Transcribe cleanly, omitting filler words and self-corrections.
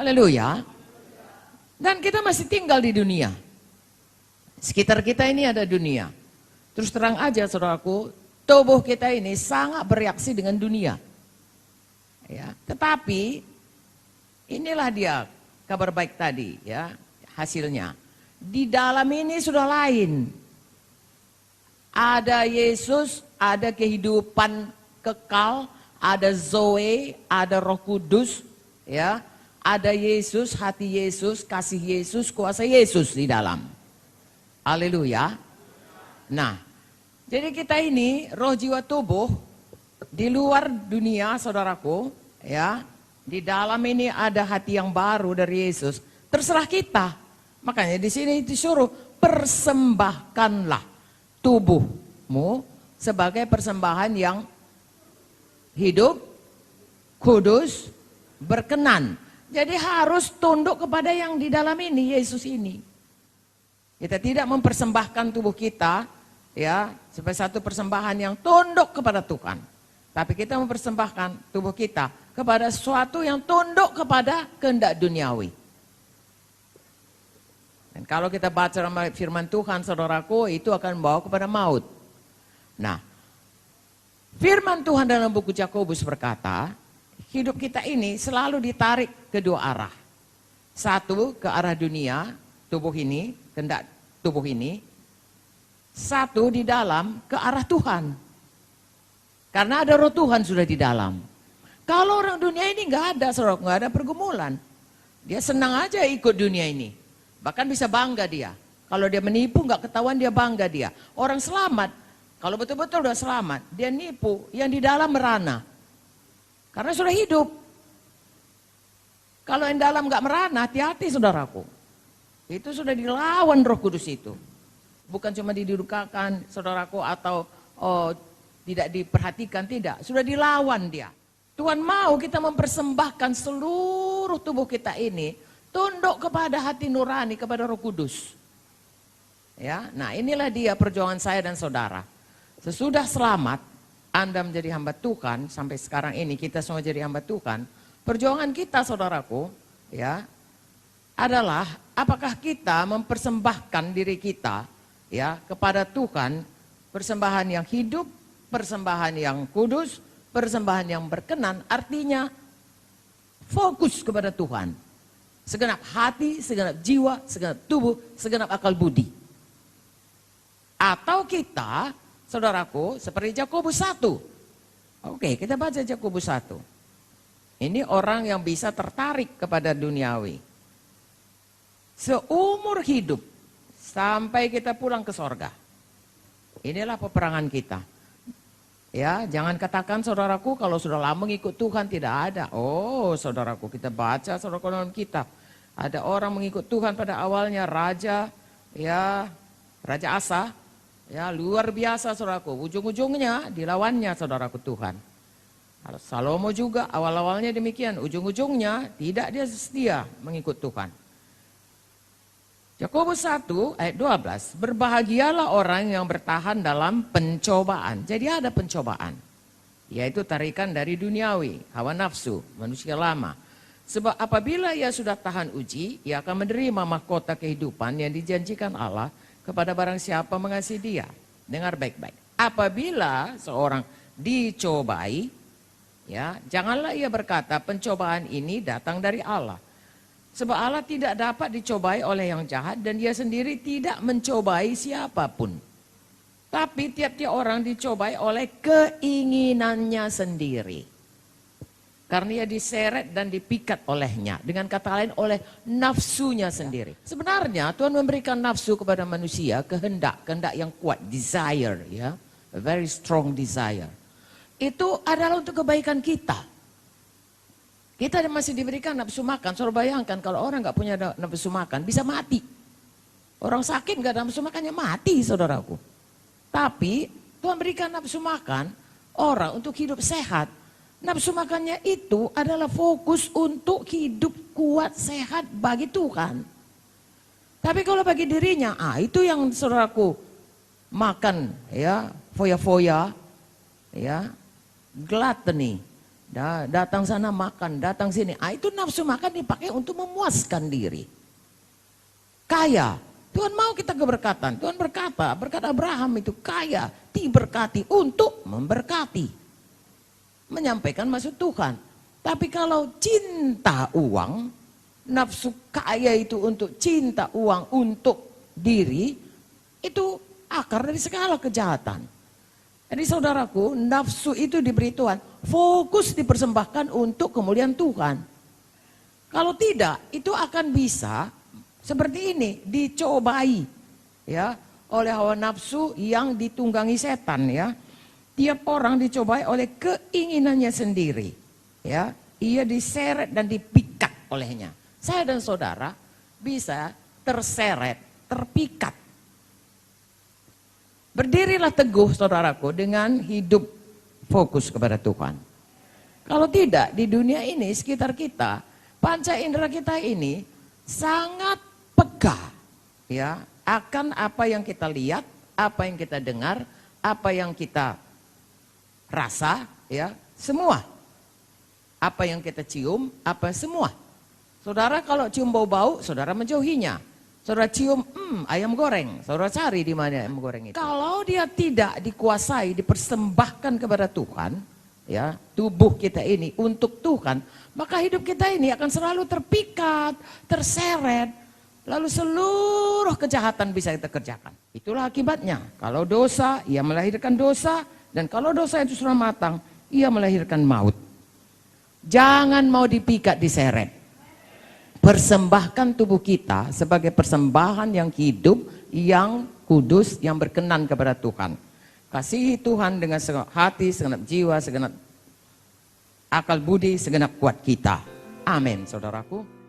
Haleluya. Dan kita masih tinggal di dunia. Sekitar kita ini ada dunia. Terus terang aja saudaraku, tubuh kita ini sangat bereaksi dengan dunia. Ya, tetapi inilah dia kabar baik tadi ya, hasilnya. Di dalam ini sudah lain. Ada Yesus, ada kehidupan kekal, ada Zoe, ada Roh Kudus, ya. Ada Yesus, hati Yesus, kasih Yesus, kuasa Yesus di dalam. Haleluya. Nah, jadi kita ini roh jiwa tubuh di luar dunia, saudaraku, ya. Di dalam ini ada hati yang baru dari Yesus. Terserah kita. Makanya di sini disuruh persembahkanlah tubuhmu sebagai persembahan yang hidup, kudus, berkenan. Jadi harus tunduk kepada yang di dalam ini, Yesus ini. Kita tidak mempersembahkan tubuh kita ya sebagai satu persembahan yang tunduk kepada Tuhan. Tapi kita mempersembahkan tubuh kita kepada sesuatu yang tunduk kepada kehendak duniawi. Dan kalau kita baca dalam firman Tuhan, saudaraku, itu akan membawa kepada maut. Nah, firman Tuhan dalam buku Yakobus berkata, hidup kita ini selalu ditarik ke dua arah. Satu ke arah dunia, tubuh ini, kehendak tubuh ini. Satu di dalam ke arah Tuhan. Karena ada roh Tuhan sudah di dalam. Kalau orang dunia ini nggak ada, saudara, nggak ada pergumulan. Dia senang aja ikut dunia ini. Bahkan bisa bangga dia. Kalau dia menipu nggak ketahuan dia bangga dia. Orang selamat, kalau betul-betul udah selamat, dia nipu yang di dalam merana. Karena sudah hidup. Kalau yang dalam nggak merana, hati-hati saudaraku. Itu sudah dilawan Roh Kudus itu. Bukan cuma didudukakan saudaraku atau tidak diperhatikan, tidak. Sudah dilawan dia. Tuhan mau kita mempersembahkan seluruh tubuh kita ini tunduk kepada hati nurani, kepada Roh Kudus. Ya, nah inilah dia perjuangan saya dan saudara. Sesudah selamat, Anda menjadi hamba Tuhan, sampai sekarang ini kita semua jadi hamba Tuhan. Perjuangan kita saudaraku, ya, adalah apakah kita mempersembahkan diri kita, ya, kepada Tuhan, persembahan yang hidup, persembahan yang kudus, persembahan yang berkenan, artinya fokus kepada Tuhan. Segenap hati, segenap jiwa, segenap tubuh, segenap akal budi. Atau kita, saudaraku, seperti Yakobus 1. Oke, kita baca Yakobus 1. Ini orang yang bisa tertarik kepada duniawi. Seumur hidup sampai kita pulang ke sorga. Inilah peperangan kita. Ya, jangan katakan saudaraku kalau sudah lama mengikut Tuhan tidak ada. Oh, saudaraku, kita baca saudaraku dalam kitab. Ada orang mengikut Tuhan pada awalnya raja, ya, Raja Asa. Ya, luar biasa saudaraku, ujung-ujungnya dilawannya saudaraku Tuhan. Salomo juga awal-awalnya demikian, ujung-ujungnya tidak dia setia mengikut Tuhan. Yakobus 1 ayat 12, berbahagialah orang yang bertahan dalam pencobaan. Jadi ada pencobaan, yaitu tarikan dari duniawi, hawa nafsu, manusia lama. Sebab apabila ia sudah tahan uji, ia akan menerima mahkota kehidupan yang dijanjikan Allah kepada barang siapa mengasihi dia. Dengar baik-baik. Apabila seorang dicobai, ya, janganlah ia berkata pencobaan ini datang dari Allah. Sebab Allah tidak dapat dicobai oleh yang jahat dan dia sendiri tidak mencobai siapapun. Tapi tiap-tiap orang dicobai oleh keinginannya sendiri. Karena ia diseret dan dipikat olehnya. Dengan kata lain oleh nafsunya sendiri. Sebenarnya Tuhan memberikan nafsu kepada manusia, kehendak yang kuat, desire, ya, a very strong desire. Itu adalah untuk kebaikan kita. Kita masih diberikan nafsu makan. Saudara bayangkan kalau orang nggak punya nafsu makan bisa mati. Orang sakit nggak ada nafsu makannya mati, saudaraku. Tapi Tuhan berikan nafsu makan orang untuk hidup sehat. Nafsu makannya itu adalah fokus untuk hidup kuat sehat bagi Tuhan. Tapi kalau bagi dirinya, itu yang saudaraku makan, ya, foya-foya, ya, gluttony. Datang sana makan, datang sini. Itu nafsu makan dipakai untuk memuaskan diri. Kaya, Tuhan mau kita keberkatan. Tuhan berkata Abraham itu kaya, diberkati untuk memberkati. Menyampaikan maksud Tuhan. Tapi kalau cinta uang, nafsu kaya itu untuk cinta uang untuk diri, itu akar dari segala kejahatan. Jadi saudaraku, nafsu itu diberi Tuhan, fokus dipersembahkan untuk kemuliaan Tuhan. Kalau tidak, itu akan bisa seperti ini, dicobai ya oleh hawa nafsu yang ditunggangi setan ya. Tiap orang dicobai oleh keinginannya sendiri. Ya, ia diseret dan dipikat olehnya. Saya dan saudara bisa terseret, terpikat. Berdirilah teguh saudaraku dengan hidup fokus kepada Tuhan. Kalau tidak, di dunia ini sekitar kita, panca indera kita ini sangat peka ya akan apa yang kita lihat, apa yang kita dengar, apa yang kita rasa ya, semua. Apa yang kita cium, apa semua. Saudara kalau cium bau-bau, saudara menjauhinya. Saudara cium, ayam goreng, saudara cari di mana ayam goreng itu. Kalau dia tidak dikuasai, dipersembahkan kepada Tuhan, ya tubuh kita ini untuk Tuhan, maka hidup kita ini akan selalu terpikat, terseret, lalu seluruh kejahatan bisa kita kerjakan. Itulah akibatnya. Kalau dosa, ia melahirkan dosa, dan kalau dosa itu sudah matang, ia melahirkan maut. Jangan mau dipikat, diseret. Persembahkan tubuh kita sebagai persembahan yang hidup, yang kudus, yang berkenan kepada Tuhan. Kasihi Tuhan dengan segenap hati, segenap jiwa, segenap akal budi, segenap kuat kita. Amin, saudaraku.